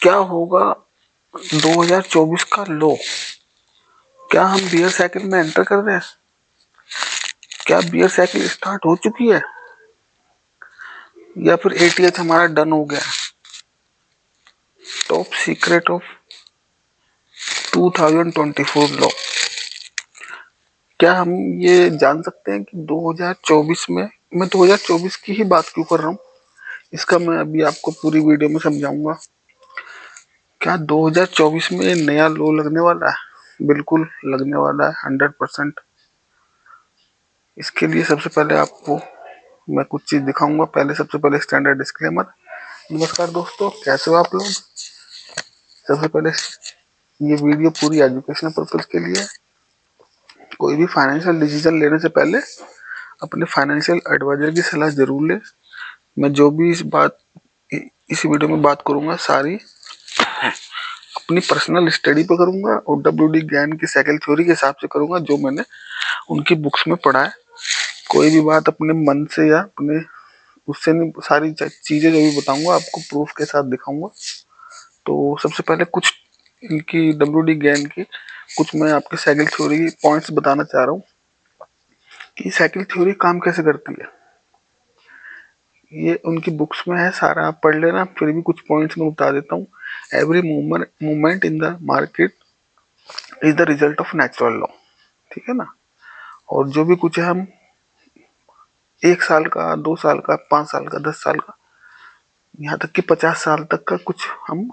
क्या होगा 2024 का लो? क्या हम बियर साइकिल में एंटर कर रहे हैं? क्या बियर साइकिल स्टार्ट हो चुकी है या फिर एटीएच हमारा डन हो गया? टॉप सीक्रेट ऑफ 2024 लो। क्या हम ये जान सकते हैं कि 2024 में, मैं 2024 की ही बात क्यों कर रहा हूँ, इसका मैं अभी आपको पूरी वीडियो में समझाऊंगा। क्या 2024 में नया लो लगने वाला है? बिल्कुल लगने वाला है, 100%। इसके लिए सबसे पहले आपको मैं कुछ चीज दिखाऊंगा। पहले सबसे पहले स्टैंडर्ड डिस्क्लेमर। नमस्कार दोस्तों, कैसे हो आप लोग? सबसे पहले ये वीडियो पूरी एजुकेशनल पर्पज के लिए। कोई भी फाइनेंशियल डिसीजन लेने से पहले अपने फाइनेंशियल एडवाइजर की सलाह जरूर ले। मैं जो भी इस वीडियो में बात करूंगा सारी अपनी पर्सनल स्टडी पे करूंगा और डब्ल्यूडी ज्ञान की साइकिल थ्योरी के हिसाब से करूंगा, जो मैंने उनकी बुक्स में पढ़ा है। कोई भी बात अपने मन से या अपने उससे नहीं, सारी चीजें जो भी बताऊंगा आपको प्रूफ के साथ दिखाऊंगा। तो सबसे पहले कुछ इनकी डब्ल्यूडी ज्ञान की कुछ मैं आपके साइकिल थ्योरी पॉइंट्स बताना चाह रहा हूँ कि साइकिल थ्योरी काम कैसे करती है। ये उनकी बुक्स में है, सारा आप पढ़ लेना, फिर भी कुछ पॉइंट्स मैं बता देता हूँ। Every movement in the market is the result of natural law, ठीक है ना। और जो भी कुछ है, हम 1 साल का, 2 साल का, 5 साल का, 10 साल का, यहाँ तक कि 50 साल तक का कुछ हम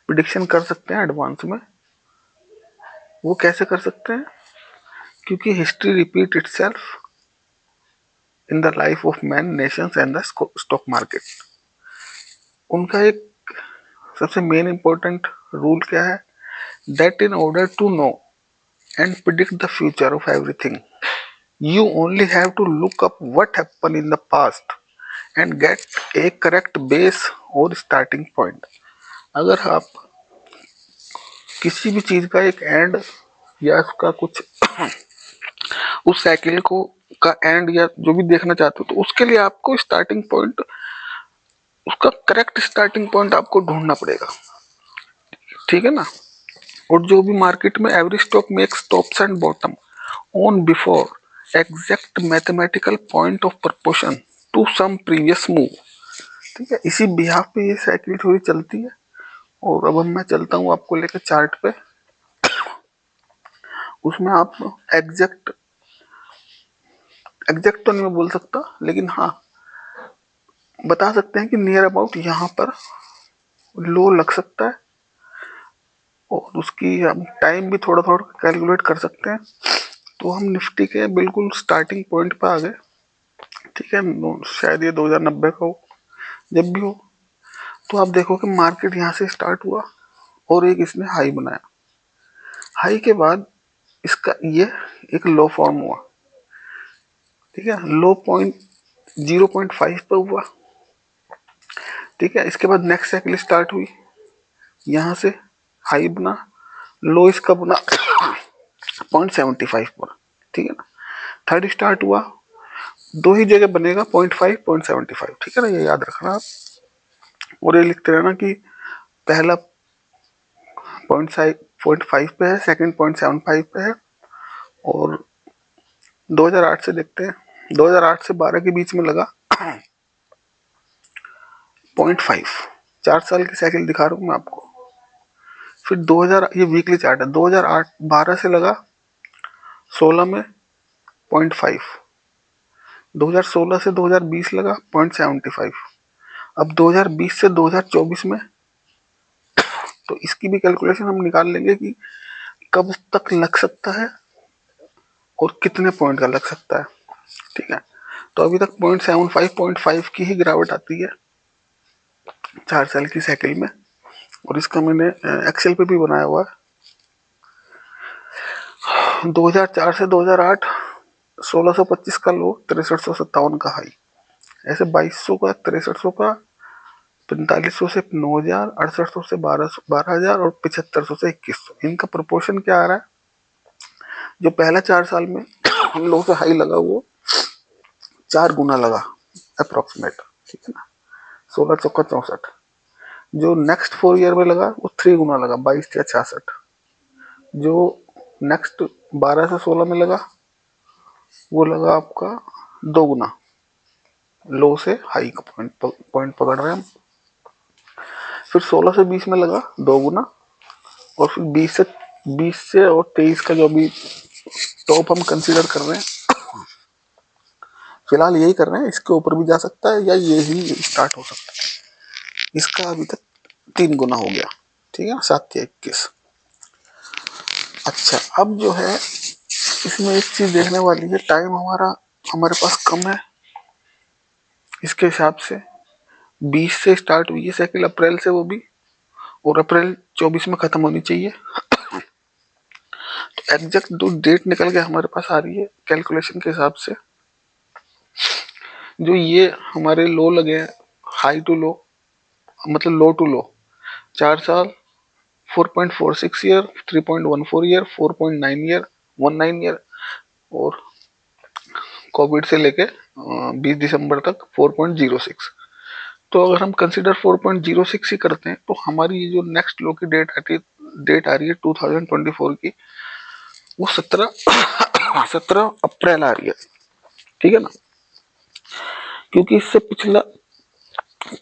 प्रिडिक्शन कर सकते हैं एडवांस में। वो कैसे कर सकते हैं? क्योंकि history repeat itself in the life of man, nations and the stock market. उनका एक सबसे मेन इंपॉर्टेंट रूल क्या है? That in order to know and predict the future of everything, you only have to look up what happened in the past and get a correct base और starting point। अगर आप किसी भी चीज का एक एंड या उसका कुछ उस साइकिल को का एंड या जो भी देखना चाहते हो, तो उसके लिए आपको स्टार्टिंग पॉइंट, उसका करेक्ट स्टार्टिंग पॉइंट आपको ढूंढना पड़ेगा, ठीक है ना। और जो भी मार्केट में every stock makes tops and bottom on before exact mathematical point of proportion to some previous move, ठीक है। इसी बिहाफ पे ये साइकिल थ्योरी चलती है। और अब मैं चलता हूँ आपको लेकर चार्ट पे। उसमें आप एग्जैक्ट तो नहीं मैं बोल सकता, लेकिन हाँ बता सकते हैं कि नियर अबाउट यहाँ पर लो लग सकता है। और उसकी हम टाइम भी थोड़ा थोड़ा कैलकुलेट कर सकते हैं। तो हम निफ्टी के बिल्कुल स्टार्टिंग पॉइंट पे आ गए, ठीक है। शायद ये 2090 का हो, जब भी हो। तो आप देखो कि मार्केट यहाँ से स्टार्ट हुआ और एक इसने हाई बनाया। हाई के बाद इसका ये एक लो फॉर्म हुआ, ठीक है। लो पॉइंट 0.5 पे हुआ, ठीक है। इसके बाद नेक्स्ट साइकिल स्टार्ट हुई, यहाँ से हाई बना, लो इसका बना 0.75 पर, ठीक है ना। थर्ड स्टार्ट हुआ, दो ही जगह बनेगा 0.5 0.75, ठीक है ना, ये याद रखना आप। और ये लिखते रहना कि पहला 0.5 पे है, सेकंड 0.75 पे है। और 2008 से देखते हैं, 2008 से 12 के बीच में लगा 0.5। 4 साल की साइकिल दिखा रहा हूँ मैं आपको। फिर 2000, ये वीकली चार्ट है, 2008 12 से लगा 16 में 0.5, 2016 से 2020 लगा 0.75, अब 2020 से 2024 में। तो इसकी भी कैलकुलेशन हम निकाल लेंगे कि कब तक लग सकता है और कितने पॉइंट का लग सकता है, ठीक है। तो अभी तक 0.75 0.5 की ही गिरावट आती है 4 साल की साइकिल में। और इसका मैंने एक्सेल पे भी बनाया हुआ है। 2004 से 2008 1625 का लो, 6357 का हाई, ऐसे 2200 का, 6300 का, 4500 से 9000, 6800 से 12000 और 7500 से 2100। इनका प्रोपोर्शन क्या आ रहा है? जो पहला 4 साल में हम लोग से हाई लगा वो 4 गुना लगा अप्रोक्सीमेट, ठीक है ना। 16 चौका 64, जो नेक्स्ट 4 ईयर में लगा वो 3 गुना लगा, 22 या 66। जो नेक्स्ट 12 से 16 में लगा वो लगा आपका 2 गुना। लो से हाई का पॉइंट पकड़ रहे हैं हम। फिर 16 से 20 में लगा 2 गुना, और फिर 20 से और 23 का जो अभी टॉप हम कंसीडर कर रहे हैं, फिलहाल यही कर रहे हैं, इसके ऊपर भी जा सकता है या ये ही स्टार्ट हो सकता है। इसका अभी तक 3 गुना हो गया, ठीक है, 7 या 21। अच्छा, अब जो है इसमें एक चीज देखने वाली है, टाइम हमारे पास कम है। इसके हिसाब से 20 से स्टार्ट हुई है साइकिल, अप्रैल से वो भी, और अप्रैल 24 में खत्म होनी चाहिए। तो एग्जैक्ट जो डेट निकल के हमारे पास आ रही है कैलकुलेशन के हिसाब से, जो ये हमारे लो लगे हैं, हाई टू लो मतलब लो टू लो, 4 साल, 4.46 ईयर, 3.14 ईयर, 4.9 ईयर, 19 ईयर, और कोविड से लेके 20 दिसंबर तक 4.06। तो अगर हम कंसिडर 4.06 ही करते हैं, तो हमारी ये जो नेक्स्ट लो की डेट आ रही है 2024 की, वो 17 अप्रैल आ रही है, ठीक है ना। क्योंकि इससे पिछला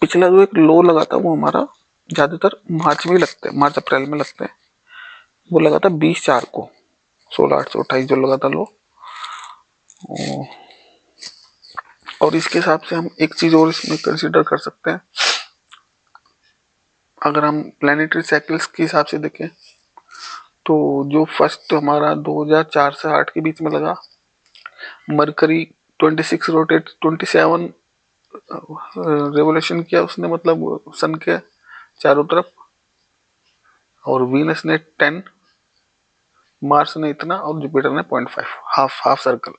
पिछला जो एक लो लगा था वो हमारा ज्यादातर मार्च में लगते हैं, मार्च अप्रैल में लगते हैं। वो लगा था 20/4 को, 16,828 जो लगा था लो। और इसके हिसाब से हम एक चीज और इसमें कंसीडर कर सकते हैं, अगर हम प्लानिटरी साइकिल्स के हिसाब से देखें, तो जो फर्स्ट हमारा 2004 से 8 के बीच में लगा, मरकरी 26 रोटेट 27 रेवोल्यूशन किया उसने, मतलब सन के चारों तरफ, और वीनस ने 10, मार्स ने इतना, और जुपिटर ने 0.5, हाफ सर्कल।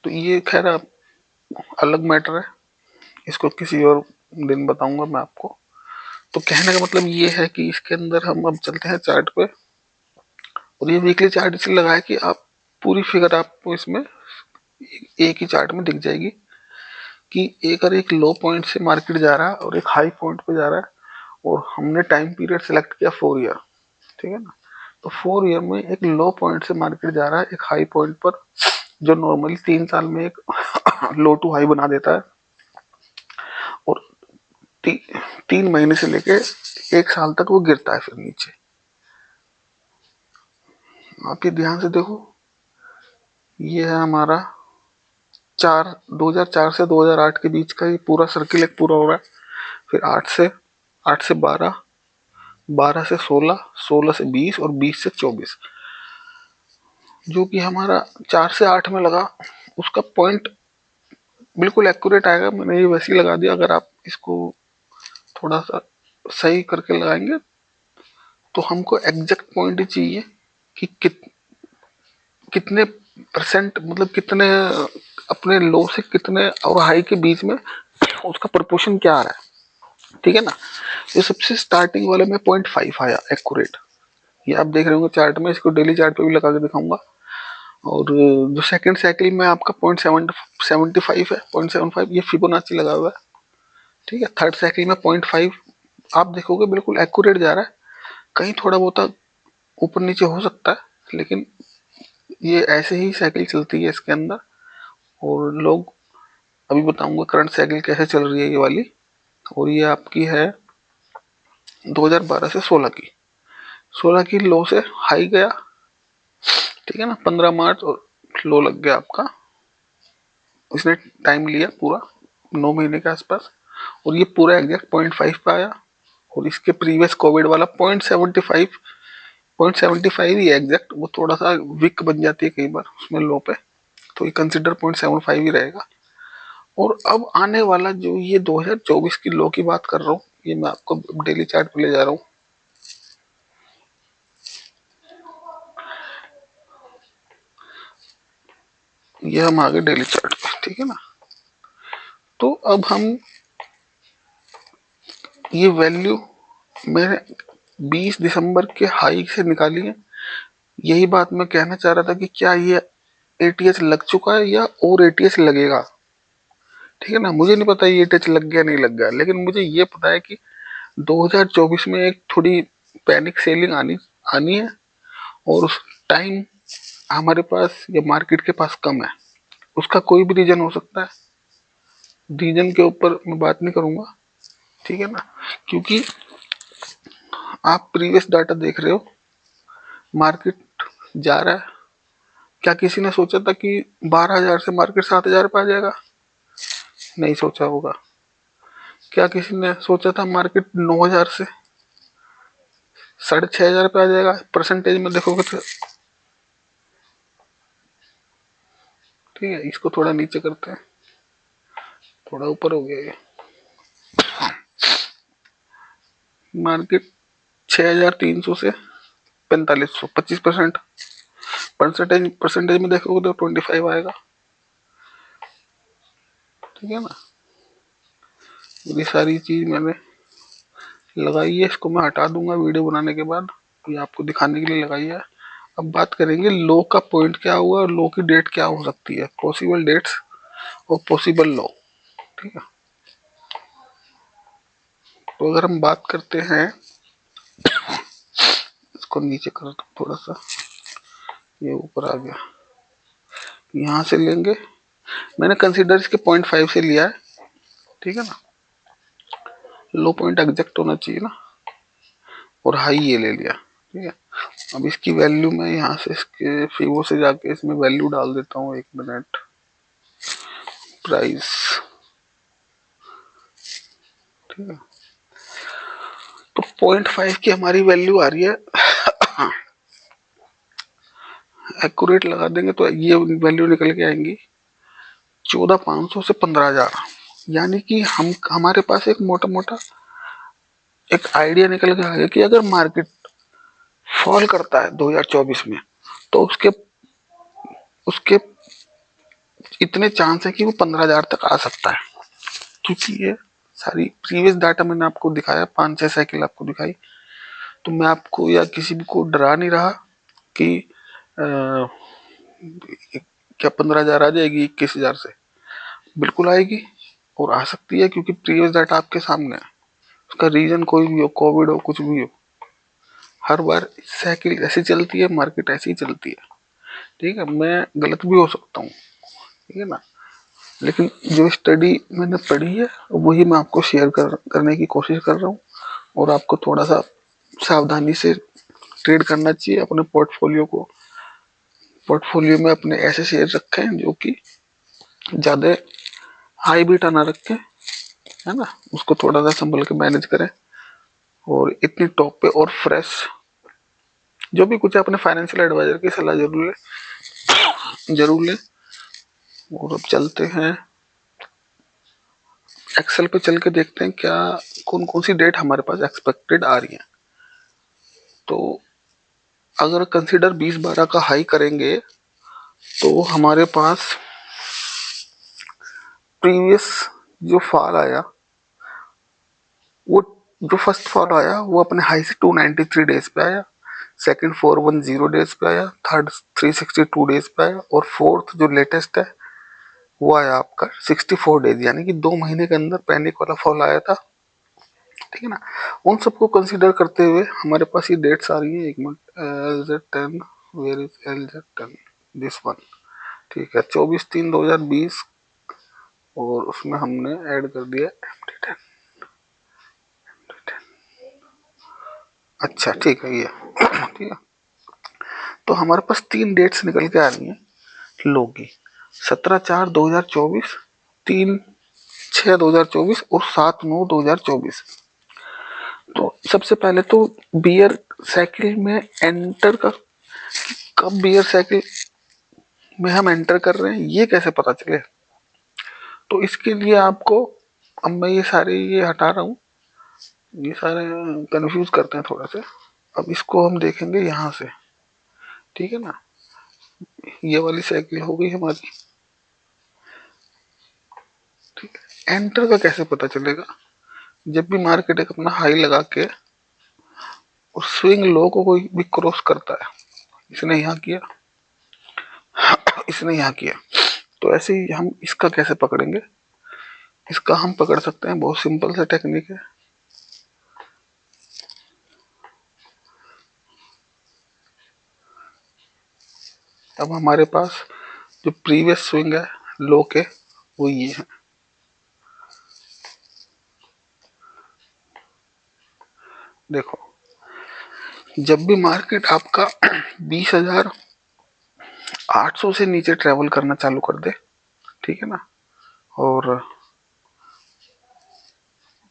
तो ये खैर अलग मैटर है, इसको किसी और दिन बताऊंगा मैं आपको। तो कहने का मतलब ये है कि इसके अंदर हम अब चलते हैं चार्ट पे, और ये वीकली चार्ट इसलिए लगा है कि आप पूरी फिगर आपको इसमें एक ही चार्ट में दिख जाएगी, कि अगर एक लो पॉइंट से मार्केट जा रहा है और एक हाई पॉइंट पे जा रहा है, और हमने टाइम पीरियड सेलेक्ट किया 4 ईयर, ठीक है ना। तो 4 ईयर में एक लो पॉइंट से मार्केट जा रहा है एक हाई पॉइंट पर, जो नॉर्मली 3 साल में एक लो टू हाई बना देता है, और 3 महीने से लेके 1 साल तक वो गिरता है फिर नीचे। आप ये ध्यान से देखो, ये है हमारा 2004 से 2008 के बीच का ये पूरा सर्किल एक पूरा हो रहा है। फिर 8 से 12, 12 से 16, 16 से 20, और 20 से 24, जो कि हमारा 4 से 8 में लगा, उसका पॉइंट बिल्कुल एक्यूरेट आएगा। मैंने ये वैसे ही लगा दिया, अगर आप इसको थोड़ा सा सही करके लगाएंगे तो हमको एग्जैक्ट पॉइंट ही चाहिए कि कितने परसेंट, मतलब कितने अपने लो से कितने और हाई के बीच में उसका प्रोपोर्शन क्या आ रहा है, ठीक है ना। ये सबसे स्टार्टिंग वाले में 0.5 आया एक्यूरेट, ये आप देख रहे होंगे चार्ट में, इसको डेली चार्ट पे भी लगा के दिखाऊंगा। और जो सेकंड साइकिल में आपका 0.75 है, 0.75, ये फिबोनाची लगा हुआ है, ठीक है। थर्ड साइकिल में 0.5 आप देखोगे बिल्कुल एक्यूरेट जा रहा है, कहीं थोड़ा बहुत ऊपर नीचे हो सकता है, लेकिन ये ऐसे ही साइकिल चलती है इसके अंदर। और लोग, अभी बताऊंगा करंट साइकिल कैसे चल रही है ये वाली, और ये आपकी है 2012 से 16 की लो से हाई गया, ठीक है ना, 15 मार्च, और लो लग गया आपका। इसने टाइम लिया पूरा 9 महीने के आसपास, और ये पूरा एग्जैक्ट 0.5 पे आया। और इसके प्रीवियस कोविड वाला 0.75 ही एग्जैक्ट, वो थोड़ा सा वीक बन जाती है कई बार उसमें लो पे, तो ये कंसिडर 0.75 ही रहेगा। और अब आने वाला जो ये 2024 की लो की बात कर रहा हूँ, ये मैं आपको डेली चार्ट पे ले जा रहा हूँ। ये हम आगे डेली चार्ट पे, ठीक है ना। तो अब हम ये वैल्यू मैंने 20 दिसंबर के हाई से निकाली है। यही बात मैं कहना चाह रहा था कि क्या ये एटीएस लग चुका है या और एटीएस लगेगा, ठीक है ना। मुझे नहीं पता ये टच लग गया नहीं लग गया, लेकिन मुझे ये पता है कि 2024 में एक थोड़ी पैनिक सेलिंग आनी आनी है, और उस टाइम हमारे पास या मार्केट के पास कम है। उसका कोई भी रीजन हो सकता है, रीजन के ऊपर मैं बात नहीं करूंगा, ठीक है ना। क्योंकि आप प्रीवियस डाटा देख रहे हो, मार्केट जा रहा है। क्या किसी ने सोचा था कि 12,000 से मार्केट 7,000 पे आ जाएगा? नहीं सोचा होगा। क्या किसी ने सोचा था मार्केट 9,000 से 6,500 पे आ जाएगा? परसेंटेज में देखोगे तो ठीक है। इसको थोड़ा नीचे करते हैं, थोड़ा ऊपर हो गया ये। मार्केट 6,300 से 4,500, 25%। परसेंटेज में देखोगे तो 25 आएगा, ठीक है ना। ये सारी चीज मैंने लगाई है, इसको मैं हटा दूंगा वीडियो बनाने के बाद, ये आपको दिखाने के लिए लगाई है। अब बात करेंगे लो का पॉइंट क्या हुआ और लो की डेट क्या हो सकती है, पॉसिबल डेट्स और पॉसिबल लो, ठीक है। तो अगर हम बात करते हैं, इसको नीचे कर दो थोड़ा सा, ये ऊपर आ गया, यहाँ से लेंगे। मैंने कंसीडर इसके 0.5 से लिया है, ठीक है ना। लो पॉइंट एग्जैक्ट होना चाहिए ना, और हाई ये ले लिया, ठीक है। अब इसकी वैल्यू मैं यहाँ से इसके फीवो से जाके इसमें वैल्यू डाल देता हूँ, 1 मिनट। प्राइस, ठीक है। तो 0.5 की हमारी वैल्यू आ रही है, एक्यूरेट लगा देंगे तो ये वैल्यू निकल के आएंगी 14,500 से 15,000। यानी कि हम हमारे पास एक मोटा मोटा एक आइडिया निकल के आ गया कि अगर मार्केट फॉल करता है 2024 में, तो उसके उसके इतने चांस है कि वो 15,000 तक आ सकता है। क्योंकि ये सारी प्रीवियस डाटा मैंने आपको दिखाया, 5-6 साइकिल आपको दिखाई, तो मैं आपको या किसी भी को डरा नहीं रहा कि क्या 15,000 आ जाएगी 21,000 से। बिल्कुल आएगी, और आ सकती है, क्योंकि प्रीवियस डाटा आपके सामने है। उसका रीजन कोई भी हो, कोविड हो, कुछ भी हो, हर बार साइकिल ऐसी चलती है, मार्केट ऐसी ही चलती है, ठीक है। मैं गलत भी हो सकता हूँ, ठीक है ना। लेकिन जो स्टडी मैंने पढ़ी है वही मैं आपको शेयर करने की कोशिश कर रहा हूँ, और आपको थोड़ा सा सावधानी से ट्रेड करना चाहिए। अपने पोर्टफोलियो में अपने ऐसे शेयर रखें जो कि ज्यादा हाई बीटा ना रखें, है ना। उसको थोड़ा सा संभल के मैनेज करें, और इतनी टॉप पे और फ्रेश जो भी कुछ है अपने फाइनेंशियल एडवाइजर की सलाह जरूर लें। और अब चलते हैं एक्सेल पे, चल के देखते हैं क्या कौन कौन सी डेट हमारे पास एक्सपेक्टेड आ रही है। तो अगर कंसीडर 20-12 का हाई करेंगे, तो हमारे पास प्रीवियस जो फॉल आया, वो जो फर्स्ट फॉल आया वो अपने हाई से 293 डेज पे आया, सेकंड 410 डेज पे आया, थर्ड 362 डेज पे आया, और फोर्थ जो लेटेस्ट है वो आया आपका 64 डेज। यानी कि 2 महीने के अंदर पैनिक वाला फॉल आया था, ठीक है ना। उन सबको कंसीडर करते हुए हमारे पास ये डेट्स आ रही है। 1 minute, LZ10, where is LZ10, this one, ठीक है। 24/3/2020, और उसमें हमने ऐड कर दिया MD10। अच्छा ठीक है, ये ठीक है। तो हमारे पास 3 डेट्स निकल के आ रही हैं लो की, 17/4/2024, 3/6/2024 और 7/9/2024। तो सबसे पहले तो बियर साइकिल में एंटर का, कब बियर साइकिल में हम एंटर कर रहे हैं ये कैसे पता चले। तो इसके लिए आपको, अब मैं ये सारे ये हटा रहा हूँ, ये सारे कंफ्यूज करते हैं थोड़ा से। अब इसको हम देखेंगे यहाँ से, ठीक है ना। ये वाली साइकिल हो गई हमारी, ठीक है। एंटर का कैसे पता चलेगा? जब भी मार्केट एक अपना हाई लगा के और स्विंग लो को कोई भी क्रॉस करता है, इसने यहाँ किया, इसने यहाँ किया, तो ऐसे ही हम इसका कैसे पकड़ेंगे? इसका हम पकड़ सकते हैं, बहुत सिंपल सा टेक्निक है। अब हमारे पास जो प्रीवियस स्विंग है लो के, वो ये है। देखो, जब भी मार्केट आपका 20,800 से नीचे ट्रेवल करना चालू कर दे, ठीक है ना, और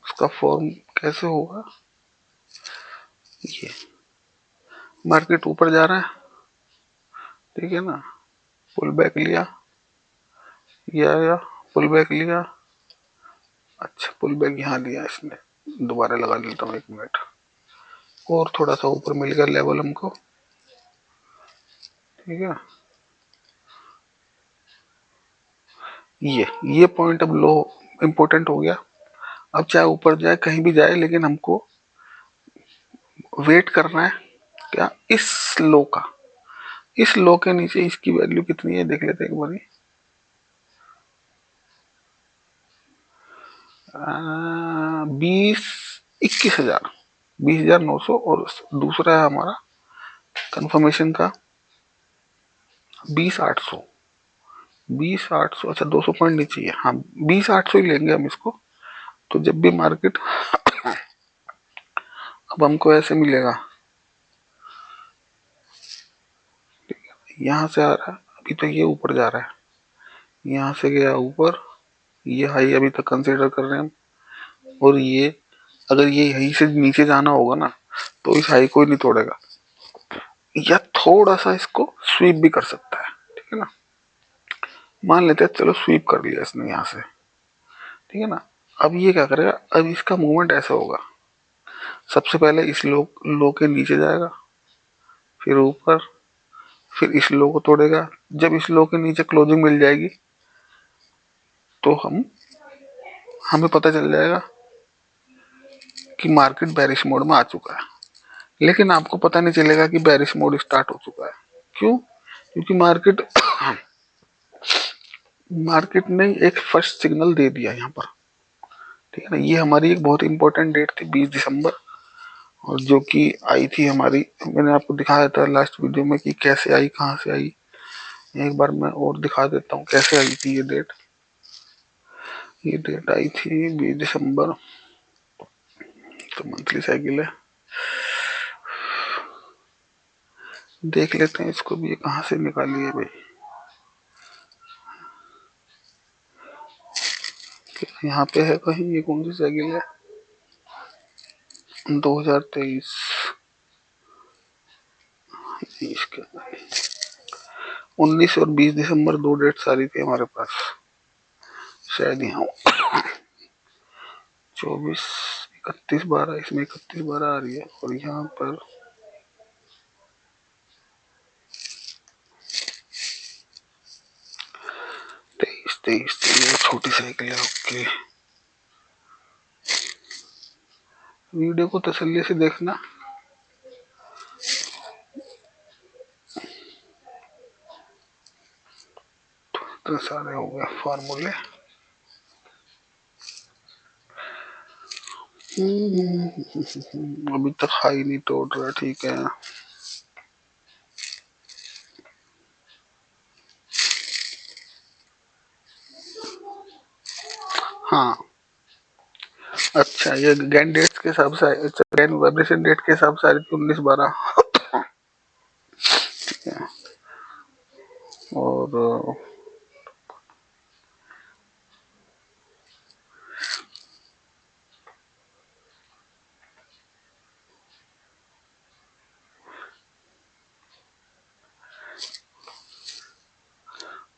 उसका फॉर्म कैसे होगा, ये मार्केट ऊपर जा रहा है, ठीक है ना, पुल बैक लिया, ये आया, पुल बैक लिया, अच्छा पुल बैक यहाँ लिया इसने, दोबारा लगा लेता हूँ 1 मिनट, और थोड़ा सा ऊपर मिल गया लेवल हमको, ठीक है। ये पॉइंट अब लो इम्पोर्टेंट हो गया। अब चाहे ऊपर जाए कहीं भी जाए, लेकिन हमको वेट करना है क्या, इस लो का। इस लो के नीचे इसकी वैल्यू कितनी है देख लेते हैं एक बार। 21,000, 20,900, और दूसरा है हमारा कंफर्मेशन का 20,800, 20,800, अच्छा 200 पॉइंट नीचे है, हाँ 20,800 ही लेंगे हम इसको। तो जब भी मार्केट अब हमको ऐसे मिलेगा, यहाँ से आ रहा है, अभी तो ये ऊपर जा रहा है, यहाँ से गया ऊपर, ये हाई अभी तक कंसीडर कर रहे हैं हम, और ये अगर ये यहीं से नीचे जाना होगा ना, तो इस हाई को ही नहीं तोड़ेगा, या थोड़ा सा इसको स्वीप भी कर सकता है, ठीक है ना। मान लेते हैं चलो स्वीप कर लिया इसने यहाँ से, ठीक है ना। अब ये क्या करेगा, अब इसका मूवमेंट ऐसा होगा, सबसे पहले इस लो के नीचे जाएगा, फिर ऊपर, फिर इस लो को तोड़ेगा। जब इस लो के नीचे क्लोजिंग मिल जाएगी, तो हमें पता चल जाएगा कि मार्केट बेरिश मोड में आ चुका है। लेकिन आपको पता नहीं चलेगा कि बेरिश मोड स्टार्ट हो चुका है। क्यों? क्योंकि मार्केट ने एक फर्स्ट सिग्नल दे दिया यहाँ पर, ठीक है ना। ये हमारी एक बहुत इंपॉर्टेंट डेट थी 20 दिसंबर, और जो कि आई थी हमारी, मैंने आपको दिखाया था लास्ट वीडियो में कि कैसे आई, कहाँ से आई। एक बार मैं और दिखा देता हूँ कैसे आई थी ये डेट। ये डेट आई थी 20 दिसंबर, तो मंथली साइकिल है, देख लेते हैं इसको भी, ये कहाँ से निकाली है भाई। यहाँ पे है कहीं, ये कौन सी साइकिल है, 2023, इसके 19 और 20 दिसंबर 2 डेट सारी थी हमारे पास, शायद यहाँ 24, 31/12, इसमें 31/12 आ रही है, और यहाँ पर 23, ये छोटी साइकिल है। ओके, वीडियो को तसल्ली से देखना। तो सारे हो गए फार्मूले। अभी तक हाई नहीं तोड़ रहा, ठीक है। हाँ, अच्छा ये गैन डेट्स के हिसाब से, गैन वाइब्रेशन डेट के हिसाब से आ रही थी 19/12, ठीक है।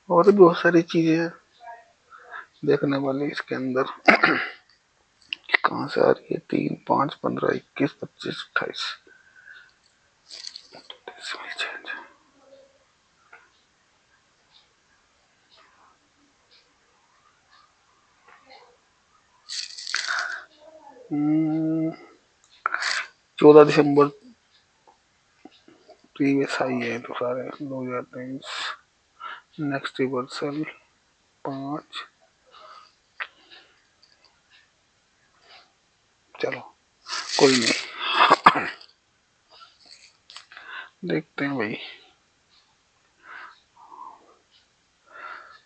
और भी बहुत सारी चीजें हैं देखने वाली इसके अंदर। कहाँ से आ रही है, 3, 5, 15, 21, 25, 28, हम्म, 14 दिसंबर प्रीवियस हाई है तो सारे 2023, नेक्स्ट रिवर्सल 5, चलो कोई नहीं, देखते हैं भाई।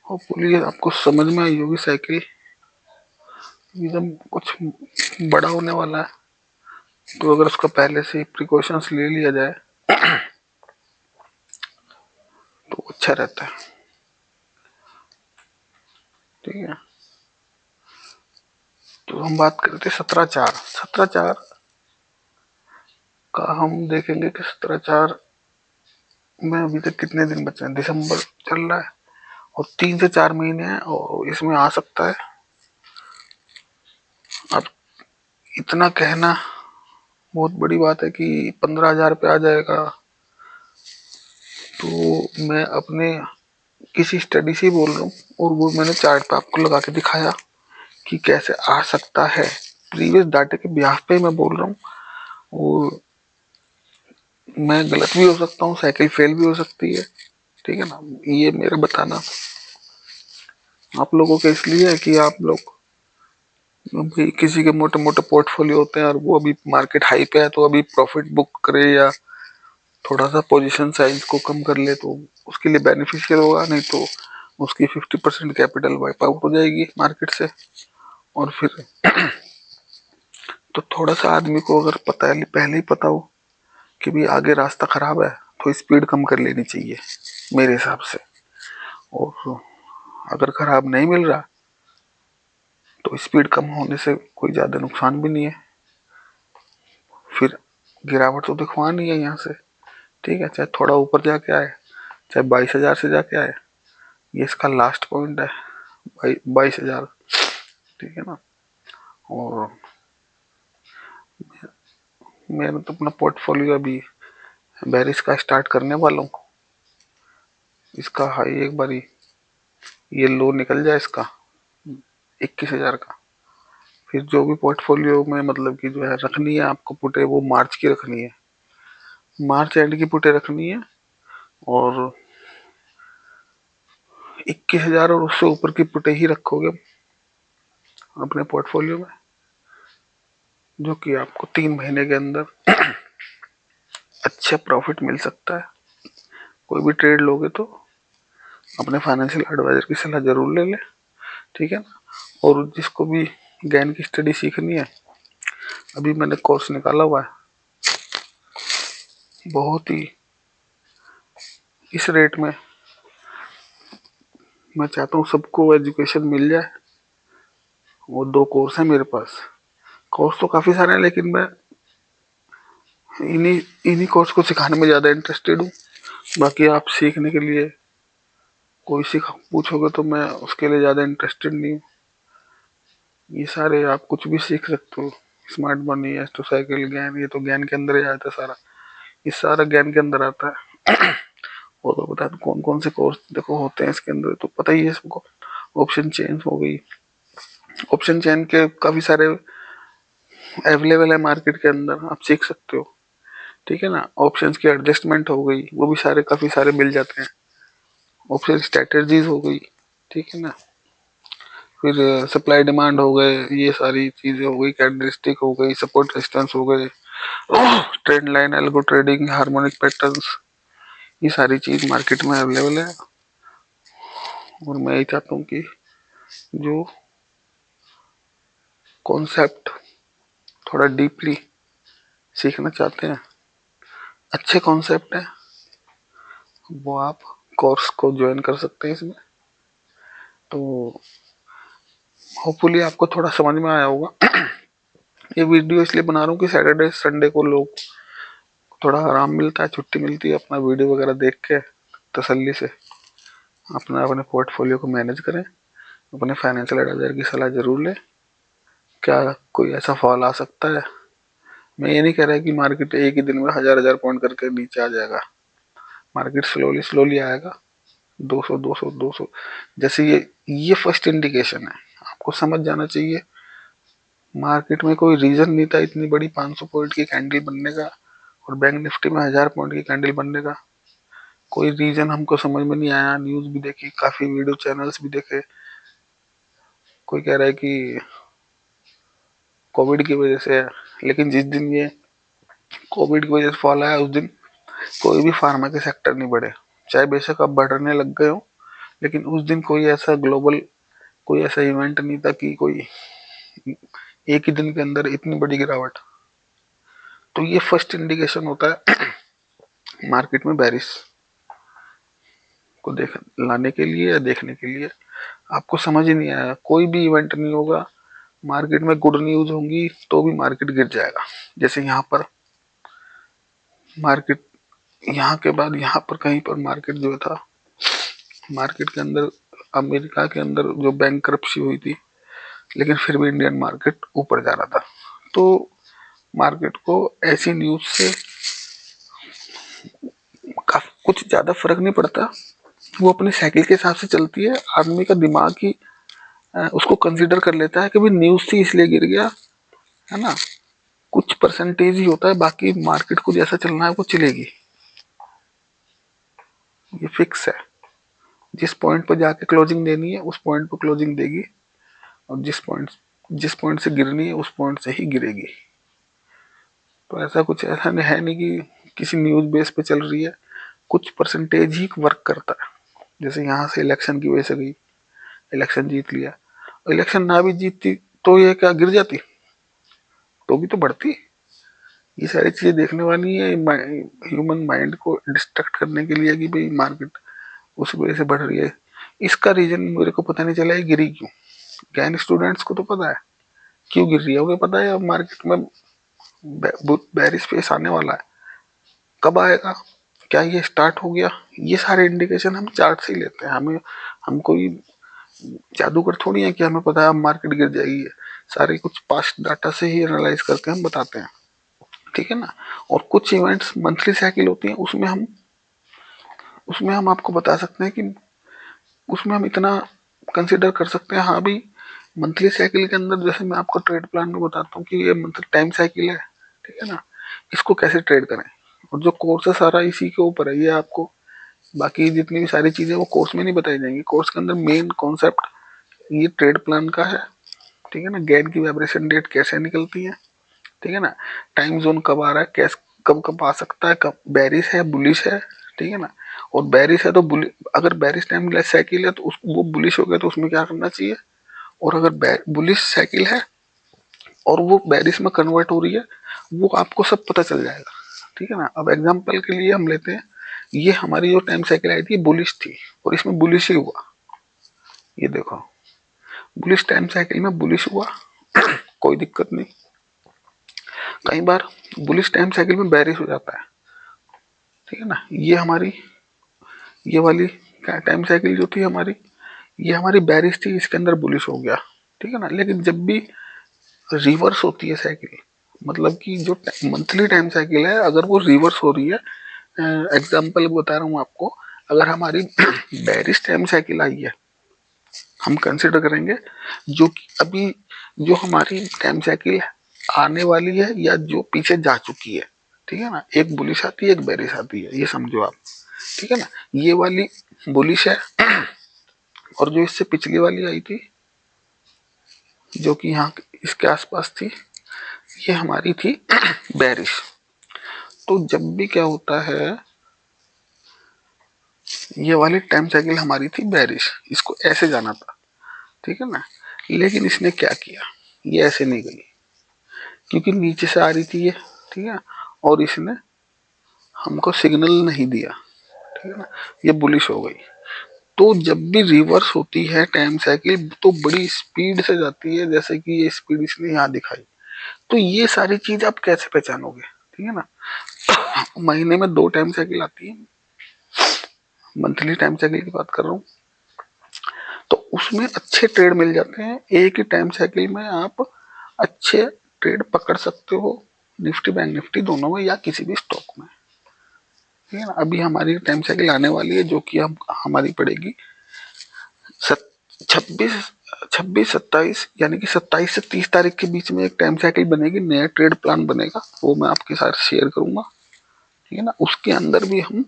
होपफुली आपको समझ में आई होगी साइकिल। जब कुछ बड़ा होने वाला है तो अगर उसका पहले से ही प्रिकॉशंस ले लिया जाए तो अच्छा रहता है। ठीक है, तो हम बात करते 17/4 का। हम देखेंगे कि 17/4 में अभी तक कितने दिन बचे हैं। दिसंबर चल रहा है और 3 से 4 महीने हैं और इसमें आ सकता है। अब इतना कहना बहुत बड़ी बात है कि 15,000 पे आ जाएगा, तो मैं अपने किसी स्टडी से ही बोल रहा हूँ और वो मैंने चार्ट पे आपको लगा के दिखाया कि कैसे आ सकता है। प्रीवियस डाटे के ब्याह पे मैं बोल रहा हूँ और मैं गलत भी हो सकता हूँ, साइकिल फेल भी हो सकती है। ठीक है ना, ये मेरा बताना आप लोगों के इसलिए है कि आप लोग भी किसी के मोटे मोटे पोर्टफोलियो होते हैं और वो अभी मार्केट हाई पे है तो अभी प्रॉफिट बुक करे या थोड़ा सा पोजीशन साइज को कम कर ले तो उसके लिए बेनिफिशियल होगा, नहीं तो उसकी 50% कैपिटल वाइप आउट हो जाएगी मार्केट से। और फिर तो थोड़ा सा आदमी को अगर पता है, पहले ही पता हो कि भाई आगे रास्ता खराब है तो स्पीड कम कर लेनी चाहिए मेरे हिसाब से। और अगर खराब नहीं मिल रहा तो स्पीड कम होने से कोई ज़्यादा नुकसान भी नहीं है। फिर गिरावट तो दिखवानी है यहाँ से। ठीक है, चाहे थोड़ा ऊपर जाके आए, चाहे 22,000 से जाके आए, ये इसका लास्ट पॉइंट है 22,000। ठीक है ना, और मैं तो अपना पोर्टफोलियो अभी बेरिस का स्टार्ट करने वाला हूँ। इसका हाई एक बारी ये लो निकल जाए इसका 21,000 का, फिर जो भी पोर्टफोलियो में मतलब कि जो है रखनी है आपको पुटे, वो मार्च की रखनी है, मार्च एंड की पुटे रखनी है। और 21,000 और उससे ऊपर की पुटे ही रखोगे अपने पोर्टफोलियो में, जो कि आपको 3 महीने के अंदर अच्छा प्रॉफिट मिल सकता है। कोई भी ट्रेड लोगे तो अपने फाइनेंशियल एडवाइजर की सलाह जरूर ले ले। ठीक है ना, और जिसको भी गैन की स्टडी सीखनी है, अभी मैंने कोर्स निकाला हुआ है बहुत ही इस रेट में। मैं चाहता हूँ सबको एजुकेशन मिल जाए। वो 2 कोर्स है मेरे पास। कोर्स तो काफ़ी सारे हैं लेकिन मैं इन्हीं इन्हीं कोर्स को सिखाने में ज़्यादा इंटरेस्टेड हूँ। बाकी आप सीखने के लिए कोई सीख पूछोगे तो मैं उसके लिए ज़्यादा इंटरेस्टेड नहीं हूँ। ये सारे आप कुछ भी सीख सकते हो, स्मार्ट मनी, एस्ट्रोसाइकिल, ज्ञान, ये तो ज्ञान के अंदर ही आता है सारा। ये सारा ज्ञान के अंदर आता है। वो तो बता दो कौन कौन से कोर्स देखो होते हैं इसके अंदर, तो पता ही है सबको। ऑप्शन चेन हो गई, ऑप्शन चेन के काफ़ी सारे अवेलेबल है मार्केट के अंदर, आप सीख सकते हो। ठीक है ना, ऑप्शंस की एडजस्टमेंट हो गई, वो भी सारे काफ़ी सारे मिल जाते हैं। ऑप्शन स्ट्रेटेजीज हो गई। ठीक है ना, फिर सप्लाई डिमांड हो गए, ये सारी चीज़ें हो गई, कैरेक्टरिस्टिक हो गई, सपोर्ट रेजिस्टेंस हो गए, trend line, algo trading, harmonic patterns, ये सारी चीज़ मार्केट में अवेलेबल है। और मैं यही चाहता हूँ कि जो कॉन्सेप्ट थोड़ा डीपली सीखना चाहते हैं, अच्छे कॉन्सेप्ट हैं, वो आप कोर्स को ज्वाइन कर सकते हैं इसमें। तो होपफुली आपको थोड़ा समझ में आया होगा। ये वीडियो इसलिए बना रहा हूँ कि सैटरडे संडे को लोग थोड़ा आराम मिलता है, छुट्टी मिलती है, अपना वीडियो वगैरह देख के तसल्ली से अपना अपने पोर्टफोलियो को मैनेज करें। अपने फाइनेंशियल एडवाइजर की सलाह जरूर लें। क्या कोई ऐसा फॉल आ सकता है? मैं ये नहीं कह रहा कि मार्केट एक ही दिन में 1,000 पॉइंट करके नीचे आ जाएगा। मार्केट स्लोली स्लोली आएगा, 200 200 200 जैसे ये फर्स्ट इंडिकेशन है। आपको समझ जाना चाहिए मार्केट में कोई रीजन नहीं था इतनी बड़ी 500 पॉइंट की कैंडल बनने का और बैंक निफ्टी में 1,000 पॉइंट की कैंडल बनने का। कोई रीजन हमको समझ में नहीं आया। न्यूज भी देखी, काफी वीडियो चैनल्स भी देखे, कोई कह रहा है कि कोविड की वजह से है। लेकिन जिस दिन ये कोविड की वजह से फॉल आया उस दिन कोई भी फार्मा के सेक्टर नहीं बढ़े, चाहे बेशक अब बढ़ने लग गए हो, लेकिन उस दिन कोई ऐसा ग्लोबल कोई ऐसा इवेंट नहीं था कि कोई एक ही दिन के अंदर इतनी बड़ी गिरावट। तो ये फर्स्ट इंडिकेशन होता है मार्केट में बेरिश को देख लाने के लिए या देखने के लिए। आपको समझ ही नहीं आया, कोई भी इवेंट नहीं होगा, मार्केट में गुड न्यूज होंगी तो भी मार्केट गिर जाएगा। जैसे यहाँ पर मार्केट, यहाँ के बाद यहाँ पर कहीं पर मार्केट जो था, मार्केट के अंदर अमेरिका के अंदर जो बैंक करप्सी हुई थी, लेकिन फिर भी इंडियन मार्केट ऊपर जा रहा था। तो मार्केट को ऐसी न्यूज से कुछ ज्यादा फर्क नहीं पड़ता, वो अपने साइकिल के हिसाब से चलती है। आदमी का दिमाग ही उसको कंसीडर कर लेता है कि भाई न्यूज थी इसलिए गिर गया, है ना। कुछ परसेंटेज ही होता है, बाकी मार्केट को जैसा चलना है वो चलेगी, ये फिक्स है। जिस पॉइंट पर जाके क्लोजिंग देनी है उस पॉइंट पर क्लोजिंग देगी, और जिस पॉइंट से गिरनी है उस पॉइंट से ही गिरेगी। तो ऐसा कुछ ऐसा है नहीं कि किसी न्यूज बेस पे चल रही है, कुछ परसेंटेज ही वर्क करता है। जैसे यहाँ से इलेक्शन की वजह से गई, इलेक्शन जीत लिया, इलेक्शन ना भी जीतती तो ये क्या गिर जाती, तो भी तो बढ़ती। ये सारी चीजें देखने वाली है ह्यूमन माइंड को डिस्ट्रैक्ट करने के लिए कि भाई मार्केट उस वजह से बढ़ रही है। इसका रीजन मेरे को पता नहीं चला है गिरी क्यों। ज्ञान स्टूडेंट्स को तो पता है क्यों गिर रही है, उन्हें पता है अब मार्केट में बेरिश फेस आने वाला है, कब आएगा, क्या ये स्टार्ट हो गया। ये सारे इंडिकेशन हम चार्ट से ही लेते हैं। हम कोई जादूगर थोड़ी है कि हमें पता है अब मार्केट गिर जाएगी। सारे कुछ पास्ट डाटा से ही एनालाइज करके हम बताते हैं, ठीक है ना। और कुछ इवेंट्स मंथली साइकिल होती है, उसमें हम आपको बता सकते हैं कि उसमें हम इतना कंसिडर कर सकते हैं, हाँ भी मंथली साइकिल के अंदर जैसे मैं आपको ट्रेड प्लान में बताता हूँ कि ये मंथली टाइम साइकिल है, ठीक है ना, इसको कैसे ट्रेड करें। और जो कोर्स है सारा इसी के ऊपर है। ये आपको बाकी जितनी भी सारी चीजें वो कोर्स में नहीं बताई जाएंगी। कोर्स के अंदर मेन कॉन्सेप्ट ये ट्रेड प्लान का है, ठीक है ना। गैन की वाइब्रेशन डेट कैसे निकलती है, ठीक है ना। टाइम जोन कब आ रहा है, कैसे कब कब आ सकता है, कब बेरिश है बुलिश है, ठीक है ना। और बेरिश है तो अगर बेरिश टाइम साइकिल है तो वो बुलिश हो गया तो उसमें क्या करना चाहिए। और अगर बुलिश साइकिल है और वो बेरिश में कन्वर्ट हो रही है, वो आपको सब पता चल जाएगा, ठीक है ना। अब एग्जांपल के लिए हम लेते हैं, ये हमारी जो टाइम साइकिल आई थी बुलिश थी और इसमें बुलिश ही हुआ। ये देखो बुलिश टाइम साइकिल में बुलिश हुआ कोई दिक्कत नहीं। कई बार बुलिश टाइम साइकिल में बेरिश हो जाता है, ठीक है ना। ये वाली टाइम साइकिल जो थी हमारी, ये हमारी बेरिश थी, इसके अंदर बुलिश हो गया, ठीक है ना। लेकिन जब भी रिवर्स होती है साइकिल, मतलब कि जो मंथली टाइम साइकिल है अगर वो रिवर्स हो रही है, एग्जांपल बता रहा हूँ आपको, अगर हमारी बेरिश टाइम साइकिल आई है, हम कंसिडर करेंगे जो अभी जो हमारी टाइम साइकिल आने वाली है या जो पीछे जा चुकी है, ठीक है ना। एक बुलिश आती है एक बेरिश आती है, ये समझो आप, ठीक है ना। ये वाली बुलिश है और जो इससे पिछली वाली आई थी जो कि यहाँ इसके आसपास थी, ये हमारी थी बेरिश। तो जब भी क्या होता है, ये वाली टाइम साइकिल हमारी थी बेरिश, इसको ऐसे जाना था, ठीक है ना। लेकिन इसने क्या किया, ये ऐसे नहीं गई क्योंकि नीचे से आ रही थी ये, ठीक है। और इसने हमको सिग्नल नहीं दिया, ठीक है ना, ये बुलिश हो गई। तो जब भी रिवर्स होती है टाइम साइकिल तो बड़ी स्पीड से जाती है, जैसे कि ये स्पीड इसने यहाँ दिखाई। तो ये सारी चीज आप कैसे पहचानोगे, ठीक है ना। महीने में 2 टाइम साइकिल आती है, मंथली टाइम साइकिल की बात कर रहा हूँ, तो उसमें अच्छे ट्रेड मिल जाते हैं। एक ही टाइम साइकिल में आप अच्छे ट्रेड पकड़ सकते हो, निफ्टी बैंक निफ्टी दोनों में या किसी भी स्टॉक में, ठीक है ना। अभी हमारी टाइम साइकिल आने वाली है जो कि हम हमारी पड़ेगी 26 27 यानी कि 27 से 30 तारीख के बीच में एक टाइम साइकिल बनेगी, नया ट्रेड प्लान बनेगा, वो मैं आपके साथ शेयर करूंगा, ठीक है ना। उसके अंदर भी हम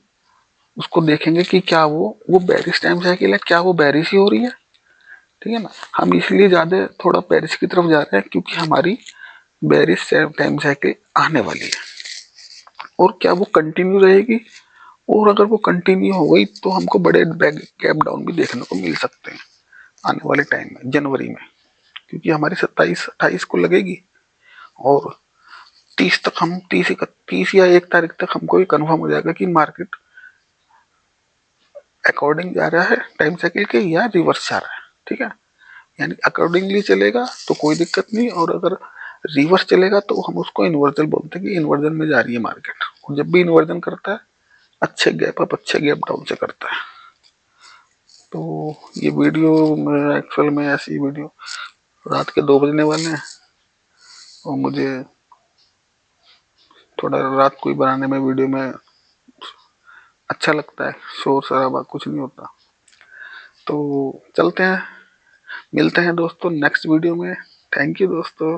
उसको देखेंगे कि क्या वो बेरिश टाइम साइकिल है, क्या वो बेरिश ही हो रही है, ठीक है ना। हम इसलिए ज्यादा थोड़ा बेरिश की तरफ जा रहे हैं क्योंकि हमारी बेरिश टाइम साइकिल आने वाली है, और क्या वो कंटिन्यू रहेगी, और अगर वो कंटिन्यू हो गई तो हमको बड़े गैप डाउन भी देखने को मिल सकते हैं आने वाले टाइम में, जनवरी में, क्योंकि हमारी 27-28 को लगेगी और 30 तक हम 30 या 1 तारीख तक हमको भी कन्फर्म हो जाएगा कि मार्केट अकॉर्डिंग जा रहा है टाइम साइकिल के या रिवर्स जा रहा है। ठीक है, यानी अकॉर्डिंगली चलेगा तो कोई दिक्कत नहीं, और अगर रिवर्स चलेगा तो हम उसको इन्वर्जन बोलते हैं कि इन्वर्जन में जा रही है मार्केट। और जब भी इन्वर्जन करता है अच्छे गैप अप अच्छे गैप डाउन से करता है। तो ये वीडियो में एक्चुअल में ऐसी वीडियो रात के 2 बजने वाले हैं, और मुझे थोड़ा रात को ही बनाने में वीडियो में अच्छा लगता है, शोर शराबा कुछ नहीं होता। तो चलते हैं, मिलते हैं दोस्तों नेक्स्ट वीडियो में। थैंक यू दोस्तों।